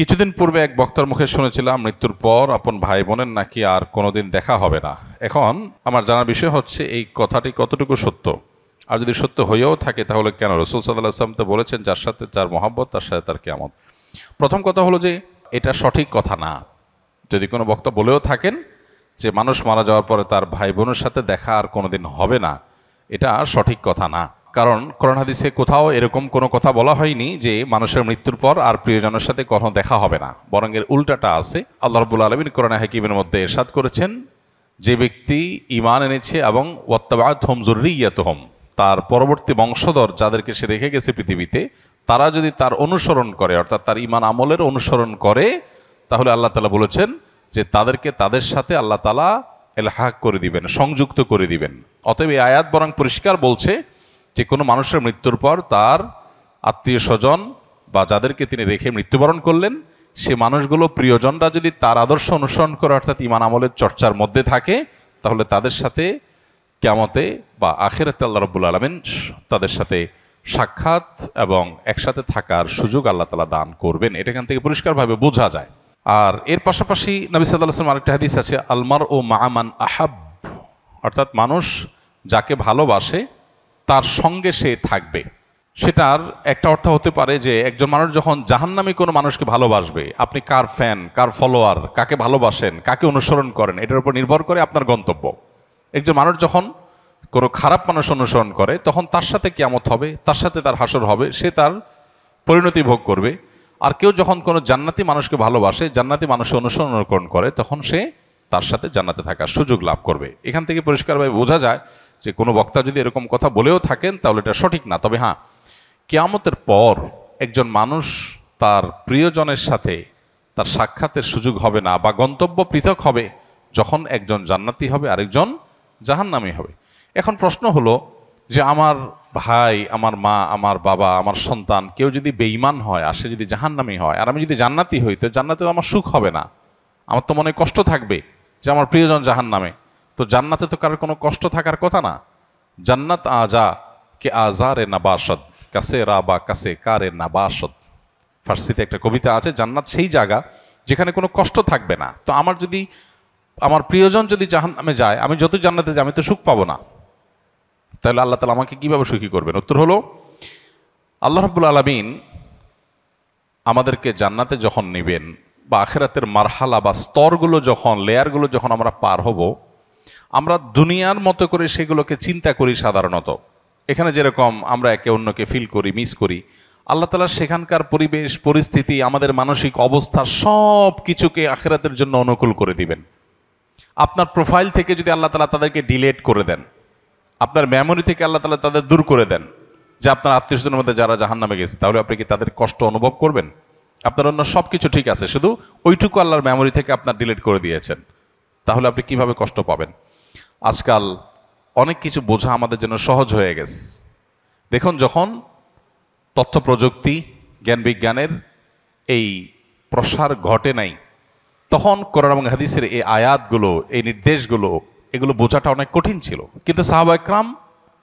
কিছুদিন পূর্বে এক বক্তার মুখে শুনেছিলাম মৃত্যুর পর আপন ভাই বোনের নাকি আর কোনোদিন দেখা হবে না। এখন আমার জানার বিষয় হচ্ছে এই কথাটি কতটুকু সত্য, আর যদি সত্য হয়েও থাকে তাহলে কেন? রাসূল সাল্লাল্লাহু আলাইহি ওয়াসাল্লাম তো বলেছেন, যার সাথে যার মহব্বত তার সাথে তার কিয়ামত। প্রথম কথা হলো যে এটা সঠিক কথা না। যদি কোনো বক্তা বলেও থাকেন যে মানুষ মারা যাওয়ার পরে তার ভাই বোনের সাথে দেখা আর কোনোদিন হবে না, এটা সঠিক কথা না। কারণ কোরআন হাদিসে কোথাও এরকম কোনো কথা বলা হয়নি যে মানুষের মৃত্যুর পর আর প্রিয়জনের সাথে কখনো দেখা হবে না, বরং এর উল্টাটা আছে। আল্লাহ রাব্বুল আলামিন কোরআনে হাকিমের মধ্যে ইরশাদ করেছেন, যে ব্যক্তি ঈমান এনেছে এবং ওয়াত্তাবাআতহুম যুররিয়াতুহুম, তার পরবর্তী বংশধর যাদেরকে সে রেখে গেছে পৃথিবীতে, তারা যদি তার অনুসরণ করে, অর্থাৎ তার ঈমান আমলের অনুসরণ করে, তাহলে আল্লাহ তাআলা বলেছেন যে তাদেরকে তাদের সাথে আল্লাহ তাআলা ইলহাক করে দিবেন, সংযুক্ত করে দিবেন। অতএব এই আয়াত বরং পরিষ্কার বলছে যে কোনো মানুষের মৃত্যুর পর তার আত্মীয় স্বজন বা যাদেরকে তিনি রেখে মৃত্যুবরণ করলেন, সে মানুষগুলো প্রিয়জনরা যদি তার আদর্শ অনুসরণ করে, অর্থাৎ ঈমান আমলের চর্চার মধ্যে থাকে, তাহলে তাদের সাথে কিয়ামতে বা আখিরাতে আল্লাহ রাব্বুল আলামিন তাদের সাথে সাক্ষাৎ এবং একসাথে থাকার সুযোগ আল্লাহ তাআলা দান করবেন। এটা এখান থেকে পরিষ্কারভাবে বোঝা যায়। আর এর পাশাপাশি নবী সাল্লাল্লাহু আলাইহি ওয়াসাল্লাম আরেকটা হাদিস আছে, আলমার ও মাআমান আহাব, অর্থাৎ মানুষ যাকে ভালোবাসে তার সঙ্গে সে থাকবে। সেটার একটা অর্থ হতে পারে যে একজন মানুষ যখন জাহান্নামী কোনো মানুষকে ভালোবাসবে, আপনি কার ফ্যান, কার ফলোয়ার, কাকে ভালোবাসেন, কাকে অনুসরণ করেন, এটার উপর নির্ভর করে আপনার গন্তব্য। একজন মানুষ যখন কোনো খারাপ মানুষ অনুসরণ করে, তখন তার সাথে কিয়ামত হবে, তার সাথে তার হাসর হবে, সে তার পরিণতি ভোগ করবে। আর কেউ যখন কোনো জান্নাতি মানুষকে ভালোবাসে, জান্নাতি মানুষের অনুসরণ করে, তখন সে তার সাথে জান্নাতে থাকার সুযোগ লাভ করবে। এখান থেকে পরিষ্কারভাবে বোঝা যায় যে কোনো বক্তা যদি এরকম কথা বলেও থাকেন তাহলে এটা সঠিক না। তবে হ্যাঁ, কিয়ামতের পর একজন মানুষ তার প্রিয়জনের সাথে তার সাক্ষাতের সুযোগ হবে না, বা গন্তব্য পৃথক হবে, যখন একজন জান্নাতি হবে আরেকজন জাহান্নামী হবে। এখন প্রশ্ন হলো যে আমার ভাই, আমার মা, আমার বাবা, আমার সন্তান কেউ যদি বেঈমান হয় আর সে যদি জাহান্নামী হয়, আর আমি যদি জান্নাতি হই, তো জান্নাতে তো আমার সুখ হবে না, আমার তো মনে কষ্ট থাকবে যে আমার প্রিয়জন জাহান্নামে। তো জান্নাতে তো কারোর কোনো কষ্ট থাকার কথা না। জান্নাত আজা কে আজারে নাবাসদ কাছে রাবা কাছে কারে নাবাসদ, ফার্সিতে একটা কবিতা আছে, জান্নাত সেই জায়গা যেখানে কোনো কষ্ট থাকবে না। তো আমার যদি আমার প্রিয়জন যদি জাহান্নামে যায়, আমি যত জান্নাতে যাই আমি তো সুখ পাবো না, তাহলে আল্লাহ তাআলা আমাকে কিভাবে সুখী করবেন? উত্তর হলো, আল্লাহ রাব্বুল আলামিন আমাদেরকে জান্নাতে যখন নেবেন, বা আখিরাতের মারহালা বা স্তরগুলো যখন, লেয়ারগুলো যখন আমরা পার হব, আমরা দুনিয়ার মতো করে সেগুলোকে চিন্তা করি সাধারণত। এখানে যেরকম আমরা একে অন্যকে ফিল করি, মিস করি, আল্লাহ তাআলা সেখানকার পরিবেশ পরিস্থিতি, আমাদের মানসিক অবস্থা সব কিছুকে আখিরাতের জন্য অনুকূল করে দিবেন। আপনার প্রোফাইল থেকে যদি আল্লাহ তাআলা তাদেরকে ডিলিট করে দেন, আপনার মেমোরি থেকে আল্লাহ তাআলা তাদের দূর করে দেন, যে আপনার আত্মীয়স্বজনের মধ্যে যারা জাহান্নামে গেছে, তাহলে আপনি কি তাদের কষ্ট অনুভব করবেন? আপনার অন্য সব কিছু ঠিক আছে, শুধু ওইটুকু আল্লাহর মেমোরি থেকে আপনার ডিলিট করে দিয়েছেন, তাহলে আপনি কিভাবে কষ্ট পাবেন? আজকাল অনেক কিছু বোঝা আমাদের জন্য সহজ হয়ে গেছে। দেখুন, যখন তথ্য প্রযুক্তি, জ্ঞান বিজ্ঞানের এই প্রসার ঘটে নাই, তখন কোরআন এবং হাদিসের এই আয়াতগুলো, এই নির্দেশগুলো, এগুলো বোঝাটা অনেক কঠিন ছিল। কিন্তু সাহাবা একরাম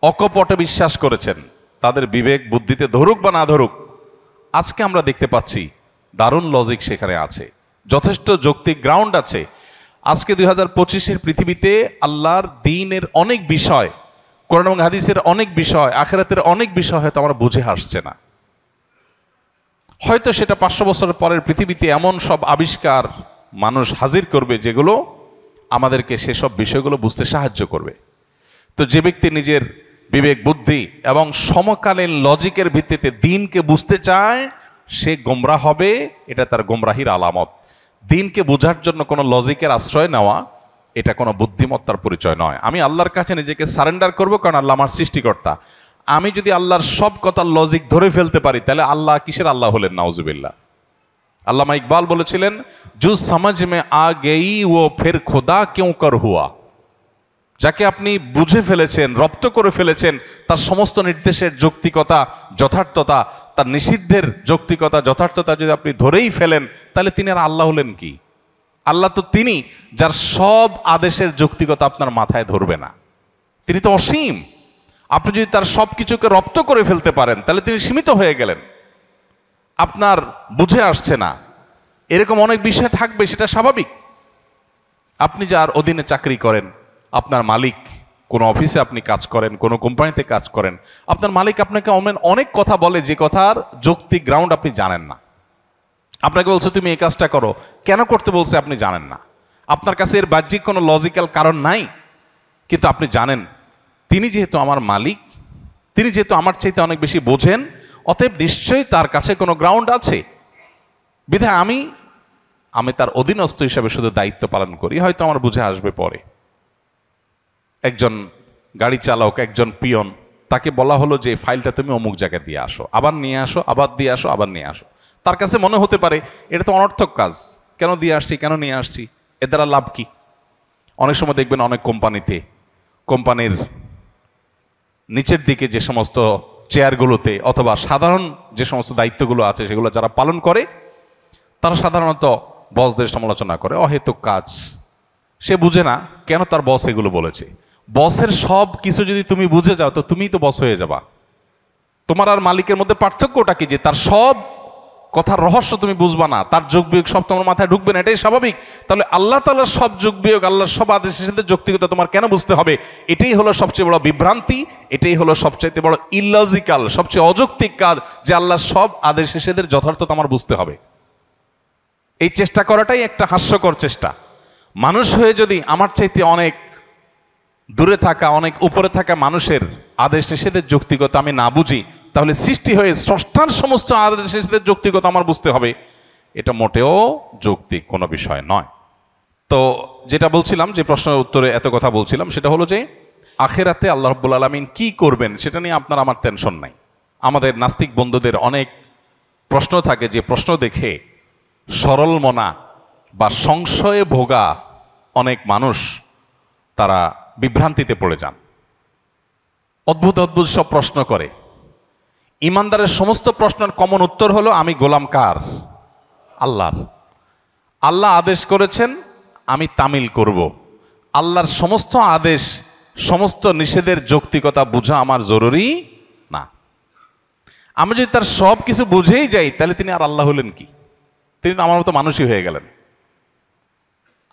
অকপটে বিশ্বাস করেছেন, তাদের বিবেক বুদ্ধিতে ধরুক বা না ধরুক। আজকে আমরা দেখতে পাচ্ছি দারুণ লজিক সেখানে আছে, যথেষ্ট যৌক্তিক গ্রাউন্ড আছে। আজকে 2025-এর পৃথিবীতে আল্লাহর দ্বীনের অনেক বিষয়, কোরআন এবং হাদিসের অনেক বিষয়, আখিরাতের অনেক বিষয় হয়তো আমরা বুঝে আসছে না। হয়তো সেটা 500 বছরের পরের পৃথিবীতে এমন সব আবিষ্কার মানুষ হাজির করবে যেগুলো আমাদেরকে সেসব বিষয়গুলো বুঝতে সাহায্য করবে। তো যে ব্যক্তি নিজের বিবেক বুদ্ধি এবং সমকালীন লজিকের ভিত্তিতে দ্বীনকে বুঝতে চায়, সে গোমরাহ হবে, এটা তার গোমরাহির আলামত। দ্বীনকে বোঝার জন্য কোনো লজিকের আশ্রয় নেওয়া, এটা কোনো বুদ্ধিমত্তার পরিচয় নয়। আমি আল্লাহর কাছে নিজেকে সারেন্ডার করব, কারণ আল্লাহ আমার সৃষ্টিকর্তা। আমি যদি আল্লাহর সব কথার লজিক ধরে ফেলতে পারি, তাহলে আল্লাহ কিসের আল্লাহ হলেন? নাউজুবিল্লাহ। আল্লামা ইকবাল বলেছিলেন, জু সমঝ মে আ গেই ও ফির খোদা কিউ কর হুয়া। যাকে আপনি বুঝে ফেলেছেন, রপ্ত করে ফেলেছেন, তার সমস্ত নির্দেশের যৌক্তিকতা, যথার্থতা, তার নিষিদ্ধের যৌক্তিকতা, যথার্থতা যদি আপনি ধরেই ফেলেন, তাহলে তিনি আর আল্লাহ হলেন কি? আল্লাহ তো তিনি যার সব আদেশের যৌক্তিকতা আপনার মাথায় ধরবে না। তিনি তো অসীম। আপনি যদি তার সব কিছুকে রপ্ত করে ফেলতে পারেন, তাহলে তিনি সীমিত হয়ে গেলেন। আপনার বুঝে আসছে না, এরকম অনেক বিষয় থাকবে, সেটা স্বাভাবিক। আপনি যার অধীনে চাকরি করেন, আপনার মালিক, কোনো অফিসে আপনি কাজ করেন, কোনো কোম্পানিতে কাজ করেন, আপনার মালিক আপনাকে অনেক কথা বলে যে কথার যৌক্তিক গ্রাউন্ড আপনি জানেন না। আপনাকে বলছে তুমি এই কাজটা করো, কেন করতে বলছে আপনি জানেন না। আপনার কাছে এর বাহ্যিক কোনো লজিক্যাল কারণ নাই, কিন্তু আপনি জানেন তিনি যেহেতু আমার মালিক, তিনি যেহেতু আমার চাইতে অনেক বেশি বোঝেন, অতএব নিশ্চয়ই তার কাছে কোনো গ্রাউন্ড আছে। বিধায় আমি তার অধীনস্থ হিসাবে শুধু দায়িত্ব পালন করি, হয়তো আমার বুঝে আসবে পরে। একজন গাড়ি চালক, একজন পিয়ন, তাকে বলা হলো যে ফাইলটা তুমি অমুক জায়গায় দিয়ে আসো, আবার নিয়ে আসো, আবার দিয়ে আসো, আবার নিয়ে আসো। তার কাছে মনে হতে পারে এটা তো অনর্থক কাজ, কেন দিয়ে আসছি, কেন নিয়ে আসছি, এর দ্বারা লাভ কি? অনেক সময় দেখবেন অনেক কোম্পানিতে, কোম্পানির নিচের দিকে যে সমস্ত চেয়ারগুলোতে অথবা সাধারণ যে সমস্ত দায়িত্বগুলো আছে সেগুলো যারা পালন করে, তারা সাধারণত বসদের সমালোচনা করে, অহেতুক কাজ। সে বুঝে না কেন তার বস এগুলো বলেছে। বসের সব কিছু যদি তুমি বুঝে যাও তো তুমিই তো বস হয়ে যাবা। তোমার আর মালিকের মধ্যে পার্থক্যটা কি? যে তার সব কথার রহস্য তুমি বুঝবা না, তার যোগ বিয়োগ সব তোমার মাথায় ঢুকবে না, এটাই স্বাভাবিক। তাহলে আল্লাহ তাআলার সব যোগ বিয়োগ, আল্লাহর সব আদেশের সাথে যৌক্তিকতা তোমার কেন বুঝতে হবে? এটাই হলো সবচেয়ে বড় বিভ্রান্তি, এটাই হলো সবচেয়ে বড় ইললজিক্যাল, সবচেয়ে অযৌক্তিক কাজ, যে আল্লাহর সব আদেশ নিষেধের যথার্থতা আমার বুঝতে হবে। এই চেষ্টা করাটাই একটা হাস্যকর চেষ্টা। মানুষ হয়ে যদি আমার চাইতে অনেক দূরে থাকা, অনেক উপরে থাকা মানুষের আদেশ নিষেধের যৌক্তিকতা আমি না বুঝি, তাহলে সৃষ্টি হয়ে স্রষ্টার সমস্ত আদেশ নিষেধের যৌক্তিকতা আমার বুঝতে হবে, এটা মোটেও যৌক্তিক কোনো বিষয় নয়। তো যেটা বলছিলাম, যে প্রশ্নের উত্তরে এত কথা বলছিলাম, সেটা হলো যে আখেরাতে আল্লাহ রাব্বুল আলামিন কি করবেন সেটা নিয়ে আপনার আমার টেনশন নাই। আমাদের নাস্তিক বন্ধুদের অনেক প্রশ্ন থাকে, যে প্রশ্ন দেখে সরল মনা বা সংশয়ে ভোগা অনেক মানুষ তারা বিভ্রান্তিতে পড়ে যান। অদ্ভুত অদ্ভুত সব প্রশ্ন করে। ইমানদারের সমস্ত প্রশ্নের কমন উত্তর হলো আমি গোলাম কার? আল্লাহর। আল্লাহ আদেশ করেছেন, আমি তামিল করব। আল্লাহর সমস্ত আদেশ, সমস্ত নিষেধের যৌক্তিকতা বোঝা আমার জরুরি না। আমি যদি তার সব কিছু বুঝেই যাই, তাহলে তিনি আর আল্লাহ হলেন কি? তিনি তো আমার মতো মানুষই হয়ে গেলেন।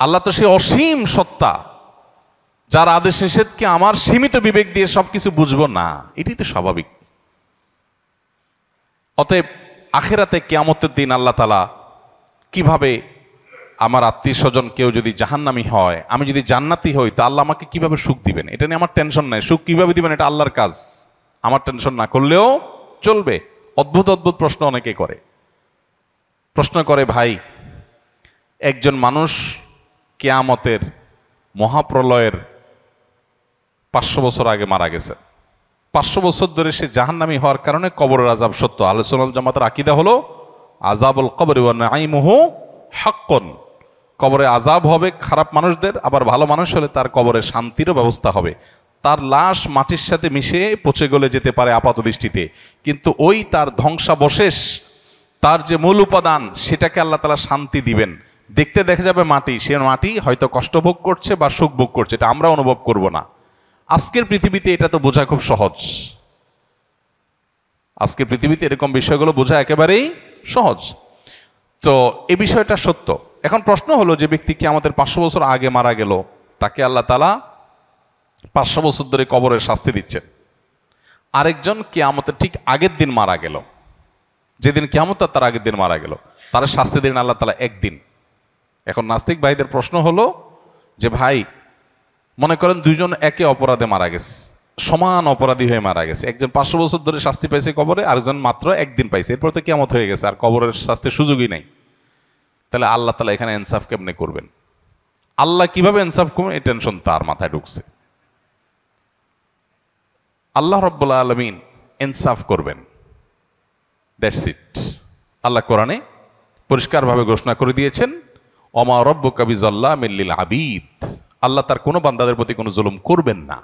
আল্লাহ তো সে অসীম সত্তা, যার আদেশ নিষেধকে আমার সীমিত বিবেক দিয়ে সবকিছু বুঝবো না, এটাই তো স্বাভাবিক। অতএব আখেরাতে কিয়ামতের দিন আল্লাহ তাআলা কিভাবে, আমার আত্মীয় স্বজন কেউ যদি জাহান্নামী হয়, আমি যদি জান্নাতি হই, তো আল্লাহ আমাকে কিভাবে সুখ দিবেন, এটা নিয়ে আমার টেনশন নাই। সুখ কিভাবে দিবেন এটা আল্লাহর কাজ, আমার টেনশন না করলেও চলবে। অদ্ভুত অদ্ভুত প্রশ্ন অনেকে করে। প্রশ্ন করে, ভাই একজন মানুষ কিয়ামতের মহাপ্রলয়ের 500 বছর আগে মারা গেছে, 500 বছর ধরে সে জাহান্নামী হওয়ার কারণে কবরের আযাব সত্য। আহলে সুন্নাত ওয়াল জামাতের আকীদা হলো আযাবুল কবরি ওয়া নাঈমুহু হাক্কুন। কবরে আযাব হবে খারাপ মানুষদের, আবার ভালো মানুষ হলে তার কবরে শান্তিরও ব্যবস্থা হবে। তার লাশ মাটির সাথে মিশে পচে গলে যেতে পারে আপাত দৃষ্টিতে, কিন্তু ওই তার ধ্বংসাবশেষ, তার যে মূল উপাদান, সেটাকে আল্লাহ তাআলা শান্তি দিবেন। দেখতে দেখা যাবে মাটি, সে মাটি হয়তো কষ্ট ভোগ করছে বা সুখ ভোগ করছে, এটা আমরা অনুভব করব না। আজকের পৃথিবীতে এটা তো বোঝা খুব সহজ। আজকের পৃথিবীতে এরকম বিষয়গুলো বোঝা একেবারেই সহজ। তো এই বিষয়টা সত্য। এখন প্রশ্ন হলো, যে ব্যক্তি কিয়ামতের 500 বছর আগে মারা গেল, তাকে আল্লাহ তাআলা 500 বছর ধরে কবরের শাস্তি দিচ্ছেন। আরেকজন কিয়ামতের ঠিক আগের দিন মারা গেল, যেদিন কিয়ামত তার আগের দিন মারা গেল, তার শাস্তি দিন আল্লাহ তাআলা একদিন। এখন নাস্তিক ভাইদের প্রশ্ন হলো যে, ভাই মনে করেন দুইজন একে অপরাধে মারা গেছে, সমান অপরাধী হয়ে মারা গেছে। একজন 500 বছর ধরে শাস্তি পাইছে কবরে, আরেকজন মাত্র একদিন পাইছে, এরপর তো কিয়ামত হয়ে গেছে, আর কবরের শাস্তির সুযোগই নাই। তাহলে আল্লাহ তাআলা এখানে ইনসাফ কেমনে করবেন? আল্লাহ কিভাবে ইনসাফ করবেন, এই টেনশন তার মাথায় ঢুকছে। আল্লাহ রাব্বুল আলামিন ইনসাফ করবেন, দ্যাটস ইট। আল্লাহ কোরআনে পরিষ্কারভাবে ঘোষণা করে দিয়েছেন, ওমা রব্বুকা বিযাল্লামিল লিল আবিদ। আল্লাহ তার কোনো বান্দাদের প্রতি কোনো জুলুম করবেন না,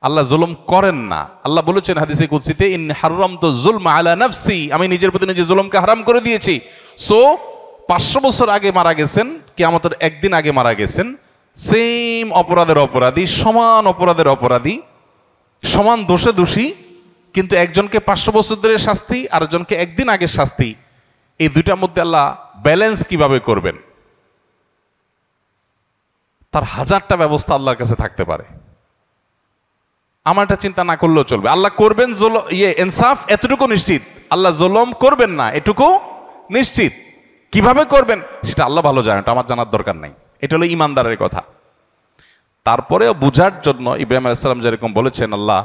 আল্লাহ জুলুম করেন না। আল্লাহ বলেছেন হাদিসে কুদসিতে, ইন্নী হারামতু যুলমা আলা নাফসি, আমি নিজের প্রতি নিজে জুলুমকে হারাম করে দিয়েছি। সো 500 বছর আগে মারা গেছেন, কিয়ামতের একদিন আগে মারা গেছেন, সেম অপরাধের অপরাধী, সমান অপরাধের অপরাধী, সমান দোষে দোষী, কিন্তু একজনকে 500 বছর ধরে শাস্তি, আরেকজনকে একদিন আগে শাস্তি। এই দুইটার মধ্যে আল্লাহ ব্যালেন্স কিভাবে করবেন, তার হাজারটা ব্যবস্থা আল্লাহর কাছে থাকতে পারে। আমারটা চিন্তা না করলেও চলবে। আল্লাহ করবেন ইনসাফ, এতটুকু নিশ্চিত। আল্লাহ জুলুম করবেন না, এটুকু নিশ্চিত। কিভাবে করবেন সেটা আল্লাহ ভালো জানেন, এটা আমার জানার দরকার নাই। এটা হলো ইমানদারের কথা। তারপরেও বুঝার জন্য ইব্রাহিম আলাইহিস সালাম যেরকম বলেছেন, আল্লাহ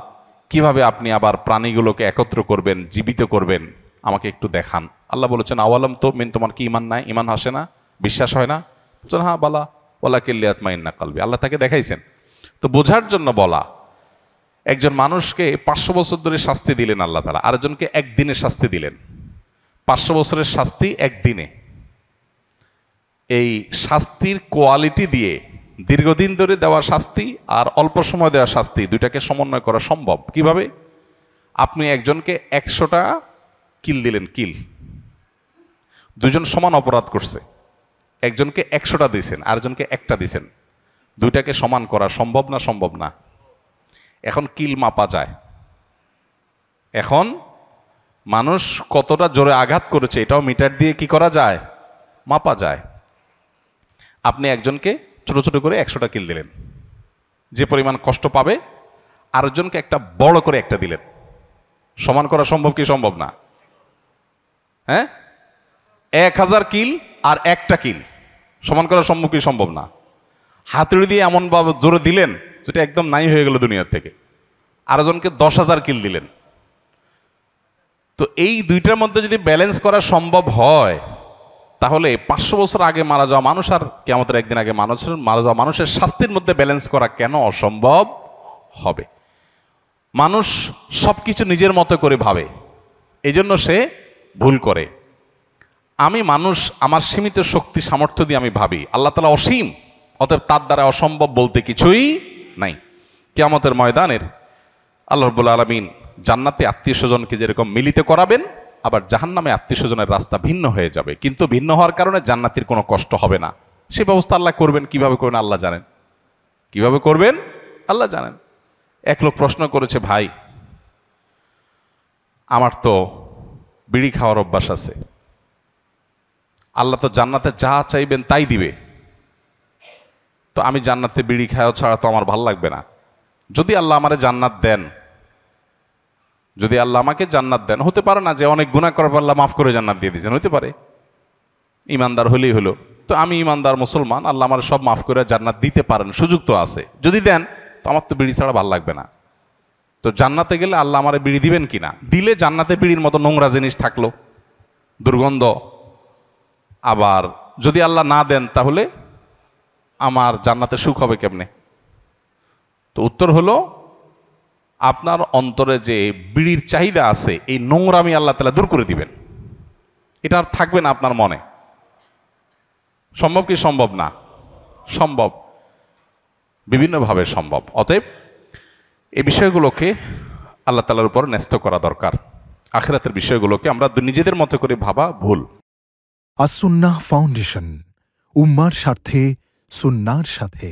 কিভাবে আপনি আবার প্রাণীগুলোকে একত্র করবেন, জীবিত করবেন, আমাকে একটু দেখান। আল্লাহ বলেছেন, আওয়ালাম তো মিন, তোমার কি ইমান নাই, ইমান আসে না, বিশ্বাস হয় না? বলছেন, হ্যাঁ বালা ওয়ালাকিন লিয়াতমাইন্না কলবি। আল্লাহ তাকে দেখাইছেন। তো বোঝার জন্য বলা। একজন মানুষকে 500 বছর ধরে শাস্তি দিলেন আল্লাহ তাআলা, আরেকজনকে একদিনে শাস্তি দিলেন। 500 বছরের শাস্তি একদিনে। এই শাস্তির কোয়ালিটি দিয়ে দীর্ঘদিন ধরে দেওয়া শাস্তি আর অল্প সময় দেওয়া শাস্তি, দুইটাকে সমন্বয় করা সম্ভব কিভাবে? আপনি একজনকে 100টা কিল দিলেন, কিল, দুজন সমান অপরাধ করছে, একজনকে 100টা দিয়েছেন, আরেকজনকে একটা দিয়েছেন, দুইটাকে সমান করা সম্ভব না? সম্ভব না। এখন কিল মাপা যায়। এখন মানুষ কতটা জোরে আঘাত করেছে এটাও মিটার দিয়ে কি করা যায়? মাপা যায়। আপনি একজনকে ছোট ছোট করে 100টা কিল দিলেন, যে পরিমাণ কষ্ট পাবে, আরেকজনকে একটা বড় করে একটা দিলেন, সমান করা সম্ভব কি সম্ভব না? হ্যাঁ, 1000 কিল আর একটা কিল সমান করা সম্ভব কি সম্ভব না? হাতুড়ি দিয়ে এমন ভাবে জোরে দিলেন যেটা একদম নাই হয়ে গেল দুনিয়ার থেকে। আরেকজনকে 10,000 কিল দিলেন। তো এই দুইটার মধ্যে যদি ব্যালেন্স করা সম্ভব হয়, তাহলে 500 বছর আগে মারা যাওয়া মানুষ আর কিয়ামতের একদিন আগে মারা যাওয়া মানুষের শাস্তির মধ্যে ব্যালেন্স করা কেন অসম্ভব হবে? মানুষ সবকিছু নিজের মতো করে ভাবে, এই জন্য সে ভুল করে। আমি মানুষ, আমার সীমিত শক্তি সামর্থ্য দিয়ে আমি ভাবি, আল্লাহ তাআলা অসীম, অতএব তার দ্বারা অসম্ভব বলতে কিছুই নাই। কিয়ামতের ময়দানের আল্লাহ রাব্বুল আলামিন জান্নাতে আত্মীয় স্বজনকে যেরকম মিলিত করাবেন, আবার জাহান্নামে আত্মীয় স্বজনের রাস্তা ভিন্ন হয়ে যাবে, কিন্তু ভিন্ন হওয়ার কারণে জান্নাতীর কোনো কষ্ট হবে না। সে ব্যবস্থা আল্লাহ করবেন। কিভাবে করবেন আল্লাহ জানেন, কিভাবে করবেন আল্লাহ জানেন। এক লোক প্রশ্ন করেছে, ভাই আমার তো বিড়ি খাওয়ার অভ্যাস আছে, আল্লাহ তো জান্নাতে যা চাইবেন তাই দিবে, তো আমি জান্নাতে বিড়ি খাওয়া ছাড়া তো আমার ভাল লাগবে না। যদি আল্লাহ আমারে জান্নাত দেন, যদি আল্লাহ আমাকে জান্নাত দেন, হতে পারে না যে অনেক গুনাহ করার পর আল্লাহ মাফ করে জান্নাত দিয়ে দিয়েছেন, হতে পারে, ইমানদার হলেই হলো। তো আমি ইমানদার মুসলমান, আল্লাহ আমার সব মাফ করে জান্নাত দিতে পারেন, সুযোগ তো আছে। যদি দেন তো আমার তো বিড়ি ছাড়া ভাল লাগবে না। তো জান্নাতে গেলে আল্লাহ আমারে বিড়ি দিবেন কিনা? দিলে জান্নাতে বিড়ির মতো নোংরা জিনিস থাকলো, দুর্গন্ধ। আবার যদি আল্লাহ না দেন, তাহলে আমার জান্নাতে সুখ হবে কেমনে? তো উত্তর হলো, আপনার অন্তরে যে বিড়ির চাহিদা আছে, এই নোংরামি আল্লাহ তাআলা দূর করে দিবেন, এটা আর থাকবে না আপনার মনে। সম্ভব কি সম্ভব না? সম্ভব, বিভিন্নভাবে সম্ভব। অতএব এই বিষয়গুলোকে আল্লাহ তাআলার উপর ন্যস্ত করা দরকার। আখিরাতের বিষয়গুলোকে আমরা নিজেদের মতো করে ভাবা ভুল। আস-সুন্নাহ ফাউন্ডেশন, উম্মার স্বার্থে সুন্নাহর সাথে।